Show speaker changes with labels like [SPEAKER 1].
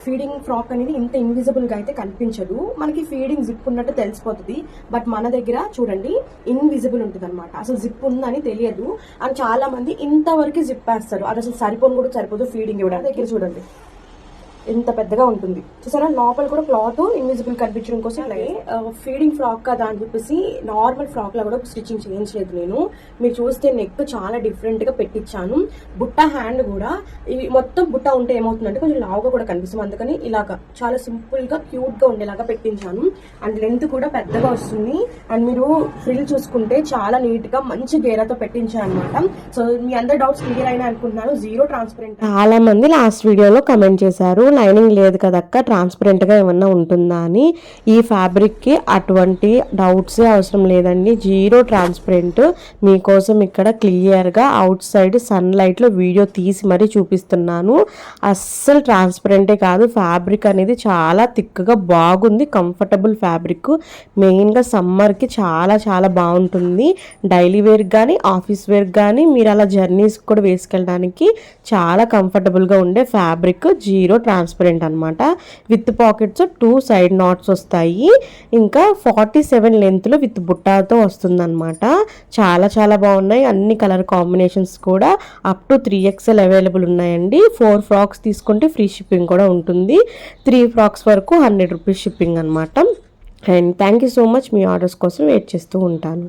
[SPEAKER 1] Feeding frock అనేది ఇంత invisible గా అయితే కనిపించదు, మనకి ఫీడింగ్ జిప్ ఉన్నట్టు తెలిసిపోతుంది. బట్ మన దగ్గర చూడండి ఇన్విజిబుల్ ఉంటుంది అనమాట, అసలు జిప్ ఉందని తెలియదు. అండ్ చాలా మంది ఇంతవరకు జిప్ వేస్తారు, అది అసలు సరిపోను కూడా సరిపోదు ఫీడింగ్ ఇవ్వడానికి. దగ్గర చూడండి ఇంత పెద్దగా ఉంటుంది చూసారా, లోపల కూడా క్లాత్ ఇన్విజిబుల్ కనిపించడం కోసం. అలాగే ఫీడింగ్ ఫ్రాక్ కదా అని చెప్పేసి నార్మల్ ఫ్రాక్ లా కూడా స్టిచ్చింగ్ చేయించలేదు నేను. మీరు చూస్తే నెక్ చాలా డిఫరెంట్ గా పెట్టించాను. బుట్ట హ్యాండ్ కూడా ఇవి మొత్తం బుట్ట ఉంటే ఏమవుతుందంటే కొంచెం లావుగా కూడా కనిపిస్తుంది, అందుకని ఇలాగా చాలా సింపుల్ గా క్యూట్ గా ఉండేలాగా పెట్టించాను. అండ్ లెంత్ కూడా పెద్దగా వస్తుంది. అండ్ మీరు ఫ్రిల్ చూసుకుంటే చాలా నీట్ గా మంచి గేరాతో పెట్టించాను అనమాట. సో మీ అందరి డౌట్స్ క్లియర్ అయినా అనుకుంటున్నాను. Zero transparent.
[SPEAKER 2] చాలా మంది లాస్ట్ వీడియోలో కమెంట్ చేశారు, లైనింగ్ లేదు కదక్క ట్రాన్స్పరెంట్ గా ఏమన్నా ఉంటుందా అని. ఈ ఫ్యాబ్రిక్ కి అటువంటి డౌట్స్ అవసరం లేదండి, జీరో ట్రాన్స్పరెంట్. మీకోసం ఇక్కడ క్లియర్ గా అవుట్ సైడ్ సన్ లైట్ లో వీడియో తీసి మరీ చూపిస్తున్నాను. అస్సలు ట్రాన్స్పరెంటే కాదు, ఫ్యాబ్రిక్ అనేది చాలా థిక్గా బాగుంది, కంఫర్టబుల్ ఫ్యాబ్రిక్. మెయిన్ గా సమ్మర్ కి చాలా చాలా బాగుంటుంది. డైలీ వేర్ కానీ ఆఫీస్ వేర్ కానీ మీరు అలా జర్నీస్ కూడా వేసుకెళ్ళడానికి చాలా కంఫర్టబుల్ గా ఉండే ఫ్యాబ్రిక్. జీరో ట్రాన్స్పరెంట్ అనమాట. విత్ పాకెట్స్ 2 సైడ్ నాట్స్ వస్తాయి. ఇంకా 47 లెంత్ లో విత్ బుట్టాతో వస్తుంది అనమాట. చాలా చాలా బాగున్నాయి. అన్ని కలర్ కాంబినేషన్స్ కూడా అప్ టు 3XL అవైలబుల్ ఉన్నాయండి. 4 ఫ్రాక్స్ తీసుకుంటే ఫ్రీ షిప్పింగ్ కూడా ఉంటుంది. 3 ఫ్రాక్స్ వరకు 100 రూపీస్ షిప్పింగ్ అనమాట. And thank you so much. Me orders కోసం వెయిట్ చేస్తూ ఉంటాను.